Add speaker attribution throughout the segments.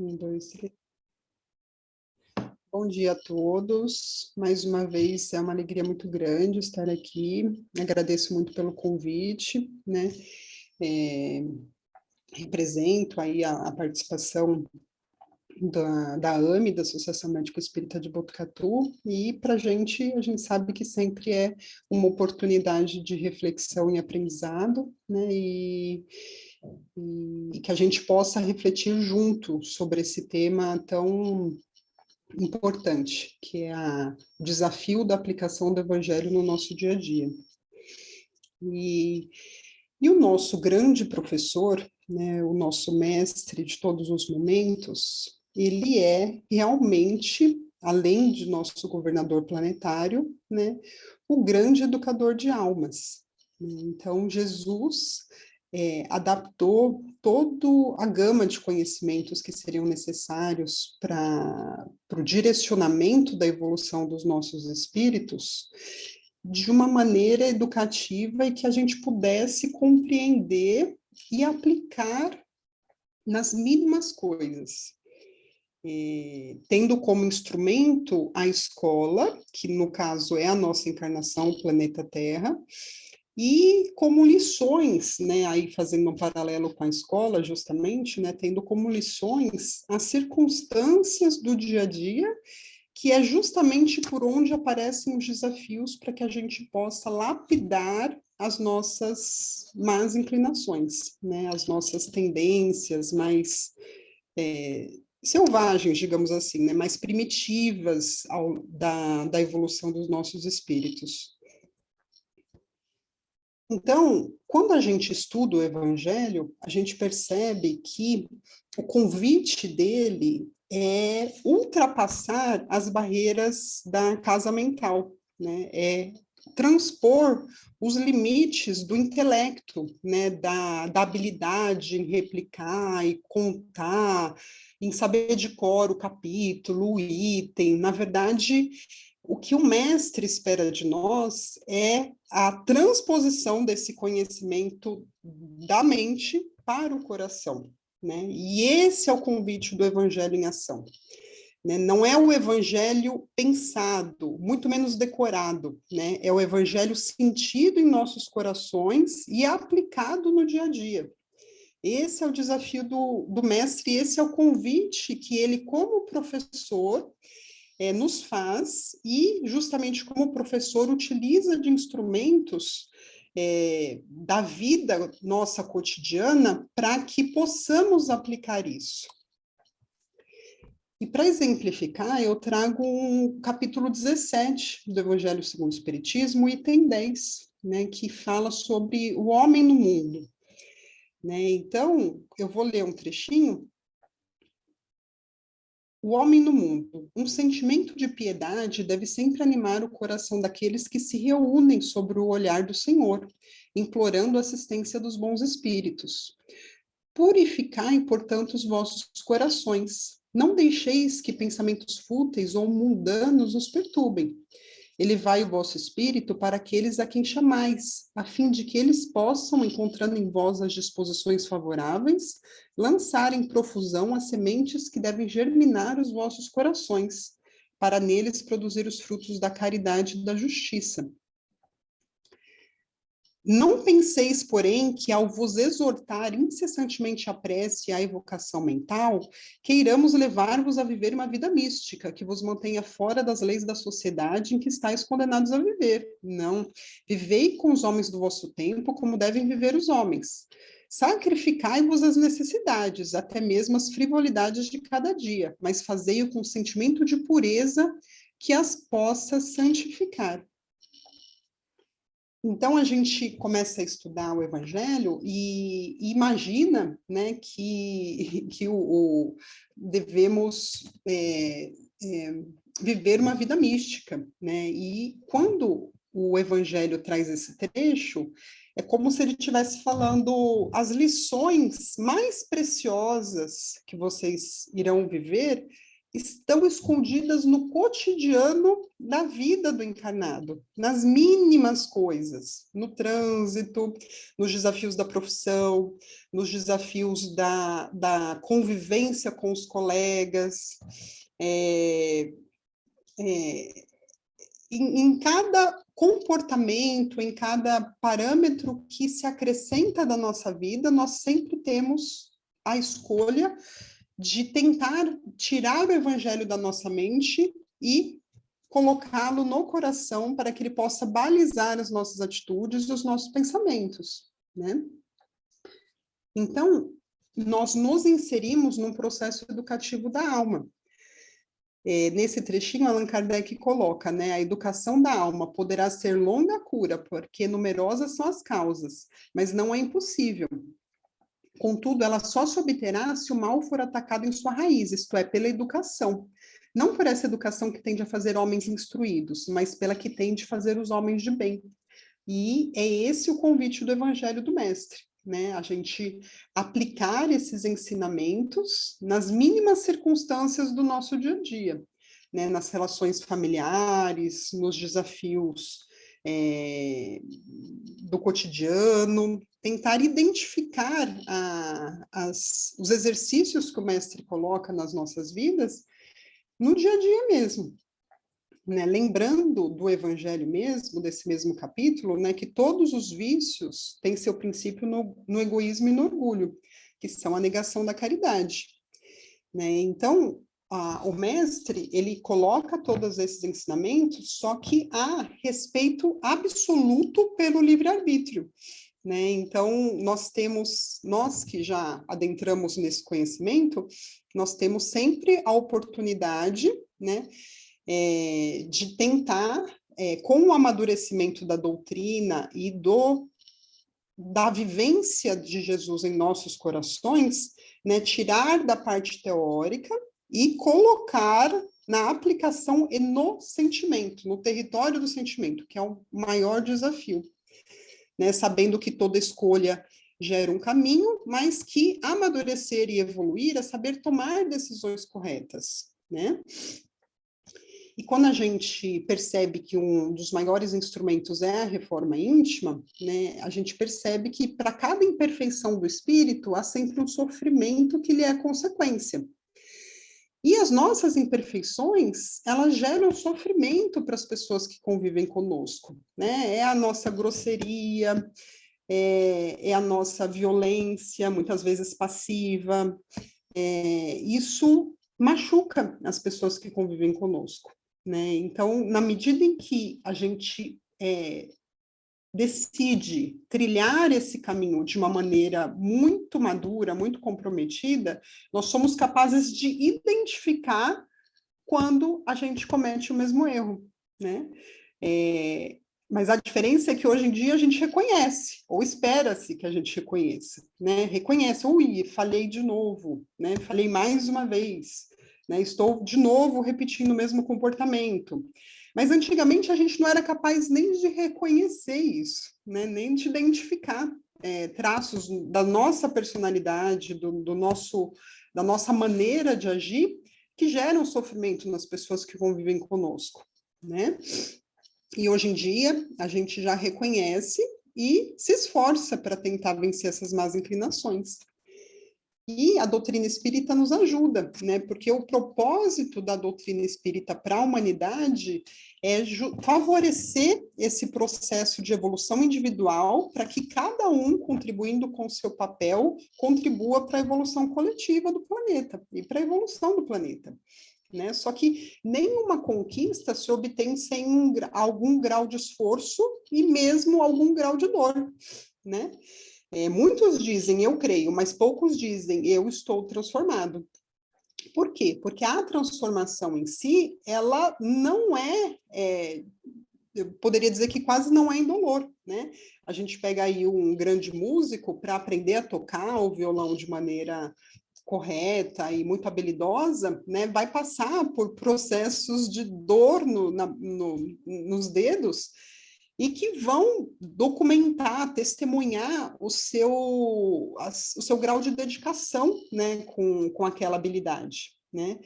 Speaker 1: Um, dois, três. Bom dia a todos. Mais uma vez, é uma alegria muito grande estar aqui. Agradeço muito pelo convite, né? Represento aí a participação da AME, da Associação Médico Espírita de Botucatu, e para a gente sabe que sempre é uma oportunidade de reflexão e aprendizado, né? E que a gente possa refletir junto sobre esse tema tão importante, que é o desafio da aplicação do Evangelho no nosso dia a dia. E o nosso grande professor, né, o nosso mestre de todos os momentos, ele é realmente, além de nosso governador planetário, né, o grande educador de almas. Então, Jesus adaptou toda a gama de conhecimentos que seriam necessários para o direcionamento da evolução dos nossos espíritos de uma maneira educativa e que a gente pudesse compreender e aplicar nas mínimas coisas. Tendo como instrumento a escola, que no caso é a nossa encarnação, o planeta Terra, e como lições, né, aí fazendo um paralelo com a escola, justamente, né, tendo como lições as circunstâncias do dia a dia, que é justamente por onde aparecem os desafios para que a gente possa lapidar as nossas más inclinações, né, as nossas tendências mais selvagens, digamos assim, né, mais primitivas da evolução dos nossos espíritos. Então, quando a gente estuda o Evangelho, a gente percebe que o convite dele é ultrapassar as barreiras da casa mental, né? É transpor os limites do intelecto, né? Da habilidade em replicar e contar, em saber de cor o capítulo, o item. Na verdade, o que o mestre espera de nós é a transposição desse conhecimento da mente para o coração, né? E esse é o convite do Evangelho em ação. Né? Não é o Evangelho pensado, muito menos decorado, né? É o Evangelho sentido em nossos corações e aplicado no dia a dia. Esse é o desafio do mestre, esse é o convite que ele, como professor, nos faz, e justamente como o professor utiliza de instrumentos da vida nossa cotidiana para que possamos aplicar isso. E para exemplificar, eu trago um capítulo 17 do Evangelho segundo o Espiritismo, item 10, né, que fala sobre o homem no mundo. Né? Então, eu vou ler um trechinho. O homem no mundo. Um sentimento de piedade deve sempre animar o coração daqueles que se reúnem sob o olhar do Senhor, implorando a assistência dos bons espíritos. Purificai, portanto, os vossos corações. Não deixeis que pensamentos fúteis ou mundanos os perturbem. Elevai o vosso espírito para aqueles a quem chamais, a fim de que eles possam, encontrando em vós as disposições favoráveis, lançar em profusão as sementes que devem germinar os vossos corações, para neles produzir os frutos da caridade e da justiça. Não penseis, porém, que ao vos exortar incessantemente a prece e a evocação mental, queiramos levar-vos a viver uma vida mística, que vos mantenha fora das leis da sociedade em que estáis condenados a viver. Não. Vivei com os homens do vosso tempo como devem viver os homens. Sacrificai-vos as necessidades, até mesmo as frivolidades de cada dia, mas fazei-o com sentimento de pureza que as possa santificar. Então, a gente começa a estudar o Evangelho e imagina, né, que devemos viver uma vida mística, né? E quando o Evangelho traz esse trecho, é como se ele estivesse falando as lições mais preciosas que vocês irão viver estão escondidas no cotidiano da vida do encarnado, nas mínimas coisas, no trânsito, nos desafios da profissão, nos desafios da convivência com os colegas, em cada comportamento, em cada parâmetro que se acrescenta da nossa vida, nós sempre temos a escolha de tentar tirar o evangelho da nossa mente e colocá-lo no coração para que ele possa balizar as nossas atitudes e os nossos pensamentos, né? Então, nós nos inserimos num processo educativo da alma. Nesse trechinho, Allan Kardec coloca, né, a educação da alma poderá ser longa a cura, porque numerosas são as causas, mas não é impossível. Contudo, ela só se obterá se o mal for atacado em sua raiz, isto é, pela educação. Não por essa educação que tende a fazer homens instruídos, mas pela que tende a fazer os homens de bem. E é esse o convite do Evangelho do Mestre, né? A gente aplicar esses ensinamentos nas mínimas circunstâncias do nosso dia a dia, né? Nas relações familiares, nos desafios do cotidiano, tentar identificar os exercícios que o mestre coloca nas nossas vidas no dia a dia mesmo, né? Lembrando do evangelho mesmo, desse mesmo capítulo, né, que todos os vícios têm seu princípio no egoísmo e no orgulho, que são a negação da caridade, né? Então, o mestre, ele coloca todos esses ensinamentos, só que há respeito absoluto pelo livre-arbítrio, né? Então, nós que já adentramos nesse conhecimento, nós temos sempre a oportunidade, né, de tentar, com o amadurecimento da doutrina e da vivência de Jesus em nossos corações, né, tirar da parte teórica e colocar na aplicação e no sentimento, no território do sentimento, que é o maior desafio, né, sabendo que toda escolha gera um caminho, mas que amadurecer e evoluir é saber tomar decisões corretas, né? E quando a gente percebe que um dos maiores instrumentos é a reforma íntima, né, a gente percebe que para cada imperfeição do espírito há sempre um sofrimento que lhe é consequência. E as nossas imperfeições, elas geram sofrimento para as pessoas que convivem conosco, né? É a nossa grosseria, é a nossa violência, muitas vezes passiva. Isso machuca as pessoas que convivem conosco, né? Então, na medida em que a gente decide trilhar esse caminho de uma maneira muito madura, muito comprometida, nós somos capazes de identificar quando a gente comete o mesmo erro, né? Mas a diferença é que hoje em dia a gente reconhece, ou espera-se que a gente reconheça, né? Reconhece, ui, falhei de novo, né? Falhei mais uma vez, né? Estou de novo repetindo o mesmo comportamento. Mas antigamente a gente não era capaz nem de reconhecer isso, né? Nem de identificar traços da nossa personalidade, da nossa maneira de agir, que geram sofrimento nas pessoas que convivem conosco, né? E hoje em dia a gente já reconhece e se esforça para tentar vencer essas más inclinações. E a doutrina espírita nos ajuda, né? Porque o propósito da doutrina espírita para a humanidade é favorecer esse processo de evolução individual para que cada um, contribuindo com o seu papel, contribua para a evolução coletiva do planeta e para a evolução do planeta, né? Só que nenhuma conquista se obtém sem algum grau de esforço e mesmo algum grau de dor, né? Muitos dizem eu creio, mas poucos dizem eu estou transformado. Por quê? Porque a transformação em si, ela não eu poderia dizer que quase não é indolor, né? A gente pega aí um grande músico para aprender a tocar o violão de maneira correta e muito habilidosa, né, vai passar por processos de dor nos dedos e que vão documentar, testemunhar o seu grau de dedicação, né, com aquela habilidade, né?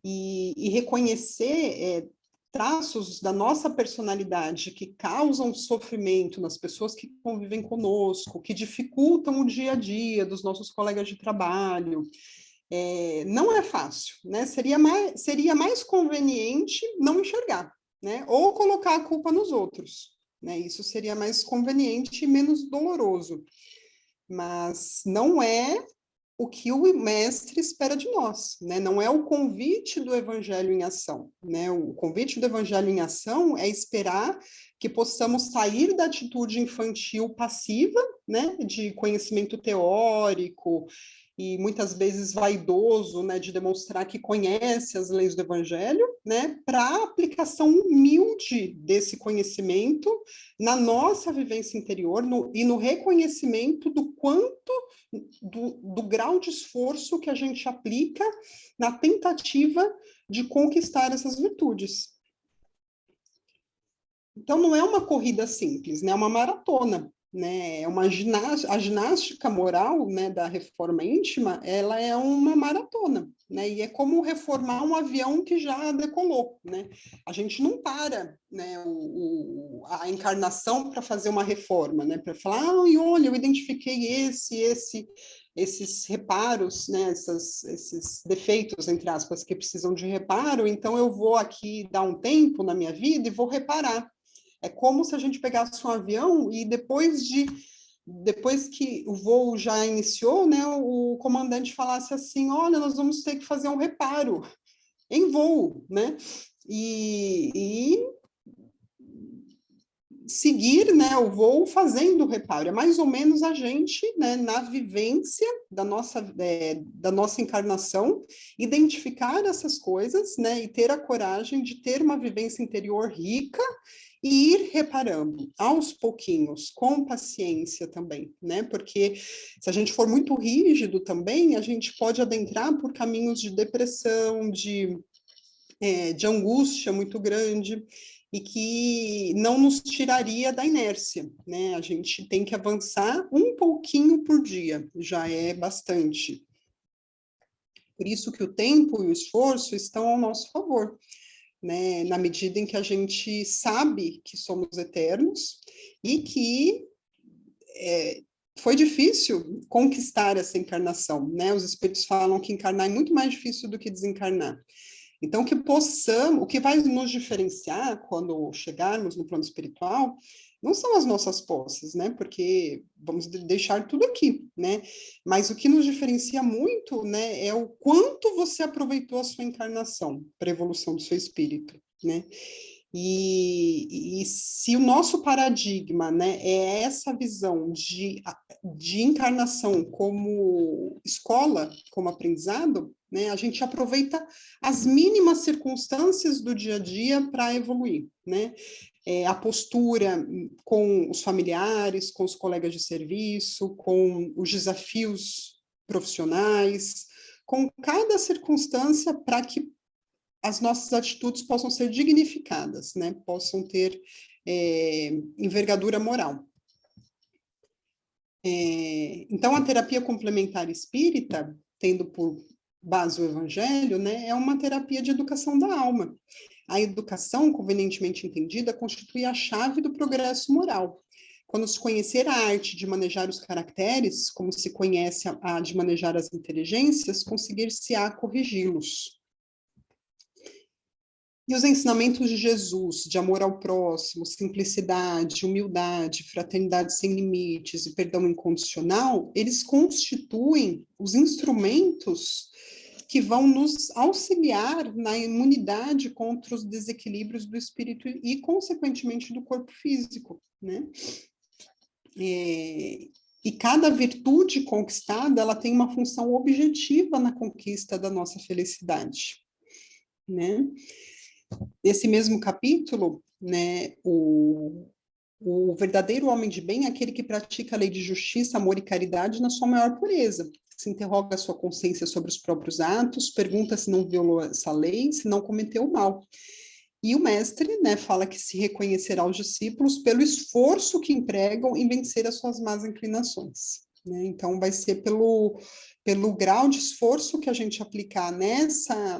Speaker 1: e reconhecer traços da nossa personalidade que causam sofrimento nas pessoas que convivem conosco, que dificultam o dia a dia dos nossos colegas de trabalho, não é fácil, né? Seria mais conveniente não enxergar, né? Ou colocar a culpa nos outros, né? Isso seria mais conveniente e menos doloroso. Mas não é o que o mestre espera de nós, né? Não é o convite do evangelho em ação, né? O convite do evangelho em ação é esperar que possamos sair da atitude infantil passiva, né? De conhecimento teórico e muitas vezes vaidoso, né? De demonstrar que conhece as leis do evangelho, né? Para a aplicação humilde desse conhecimento na nossa vivência interior e no reconhecimento do quanto do grau de esforço que a gente aplica na tentativa de conquistar essas virtudes. Então, não é uma corrida simples, né? É uma maratona, né? A ginástica moral, né, da reforma íntima, ela é uma maratona, né? E é como reformar um avião que já decolou, né? A gente não para, né, a encarnação para fazer uma reforma, né? Para falar, olha, eu identifiquei esses reparos, né, esses defeitos, entre aspas, que precisam de reparo, então eu vou aqui dar um tempo na minha vida e vou reparar. É como se a gente pegasse um avião e depois que o voo já iniciou, né, o comandante falasse assim, olha, nós vamos ter que fazer um reparo em voo, né? E seguir, né, o voo fazendo o reparo. É mais ou menos a gente, né, na vivência da nossa encarnação, identificar essas coisas, né, e ter a coragem de ter uma vivência interior rica e ir reparando aos pouquinhos, com paciência também, né? Porque se a gente for muito rígido também, a gente pode adentrar por caminhos de depressão, de angústia muito grande, e que não nos tiraria da inércia, né? A gente tem que avançar um pouquinho por dia, já é bastante. Por isso que o tempo e o esforço estão ao nosso favor, né? Na medida em que a gente sabe que somos eternos e que foi difícil conquistar essa encarnação, né? Os espíritos falam que encarnar é muito mais difícil do que desencarnar. Então, que possamos, o que vai nos diferenciar quando chegarmos no plano espiritual, não são as nossas posses, né? Porque vamos deixar tudo aqui, né? Mas o que nos diferencia muito, né, é o quanto você aproveitou a sua encarnação para a evolução do seu espírito, né? E se o nosso paradigma, né, é essa visão de encarnação como escola, como aprendizado, né, a gente aproveita as mínimas circunstâncias do dia a dia para evoluir, né? A postura com os familiares, com os colegas de serviço, com os desafios profissionais, com cada circunstância para que as nossas atitudes possam ser dignificadas, né? Possam ter envergadura moral. Então, a terapia complementar espírita, tendo por base o evangelho, né, é uma terapia de educação da alma. A educação, convenientemente entendida, constitui a chave do progresso moral. Quando se conhecer a arte de manejar os caracteres, como se conhece a de manejar as inteligências, conseguir-se-á corrigi-los. E os ensinamentos de Jesus, de amor ao próximo, simplicidade, humildade, fraternidade sem limites e perdão incondicional, eles constituem os instrumentos que vão nos auxiliar na imunidade contra os desequilíbrios do espírito e, consequentemente, do corpo físico, né? E cada virtude conquistada, ela tem uma função objetiva na conquista da nossa felicidade, né? Nesse mesmo capítulo, né, o verdadeiro homem de bem é aquele que pratica a lei de justiça, amor e caridade na sua maior pureza. Se interroga a sua consciência sobre os próprios atos, pergunta se não violou essa lei, se não cometeu mal. E o mestre, né, fala que se reconhecerá aos discípulos pelo esforço que empregam em vencer as suas más inclinações. né? Então, vai ser pelo grau de esforço que a gente aplicar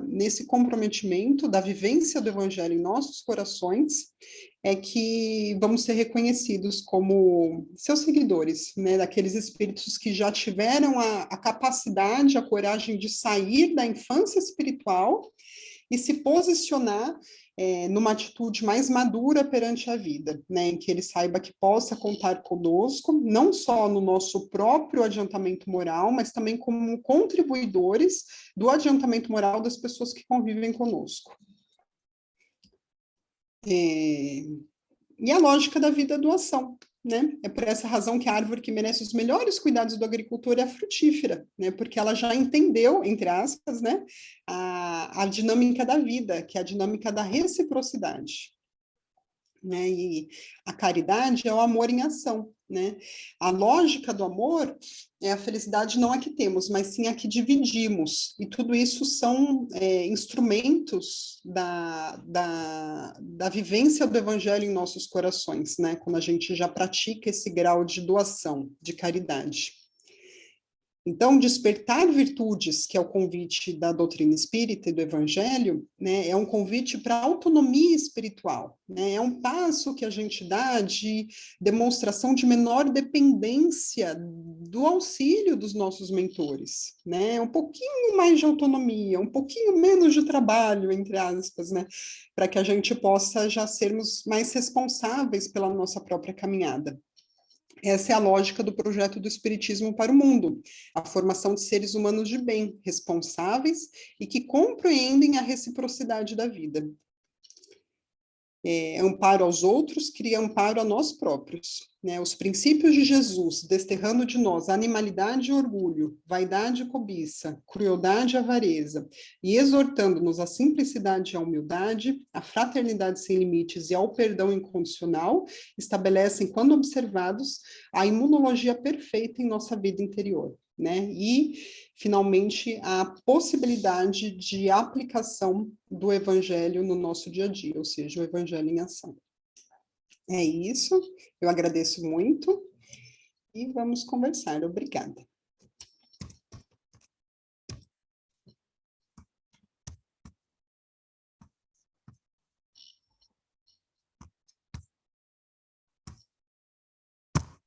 Speaker 1: nesse comprometimento da vivência do Evangelho em nossos corações, é que vamos ser reconhecidos como seus seguidores, né? Daqueles espíritos que já tiveram a capacidade, a coragem de sair da infância espiritual e se posicionar numa atitude mais madura perante a vida, né, em que ele saiba que possa contar conosco, não só no nosso próprio adiantamento moral, mas também como contribuidores do adiantamento moral das pessoas que convivem conosco. E a lógica da vida doação, né? É por essa razão que a árvore que merece os melhores cuidados do agricultor é a frutífera, né? Porque ela já entendeu, entre aspas, né, a dinâmica da vida, que é a dinâmica da reciprocidade, né? E a caridade é o amor em ação, né? A lógica do amor é a felicidade não a que temos, mas sim a que dividimos. E tudo isso são instrumentos da vivência do evangelho em nossos corações, né? Quando a gente já pratica esse grau de doação, de caridade. Então, despertar virtudes, que é o convite da doutrina espírita e do evangelho, né, é um convite para a autonomia espiritual, né, é um passo que a gente dá de demonstração de menor dependência do auxílio dos nossos mentores, né, um pouquinho mais de autonomia, um pouquinho menos de trabalho, entre aspas, né, para que a gente possa já sermos mais responsáveis pela nossa própria caminhada. Essa é a lógica do projeto do Espiritismo para o mundo, a formação de seres humanos de bem, responsáveis e que compreendem a reciprocidade da vida. Amparo aos outros cria amparo a nós próprios, né? Os princípios de Jesus, desterrando de nós animalidade e orgulho, vaidade e cobiça, crueldade e avareza, e exortando-nos à simplicidade e à humildade, à fraternidade sem limites e ao perdão incondicional, estabelecem, quando observados, a imunologia perfeita em nossa vida interior, né? E, finalmente, a possibilidade de aplicação do evangelho no nosso dia a dia, ou seja, o evangelho em ação. É isso, eu agradeço muito e vamos conversar. Obrigada.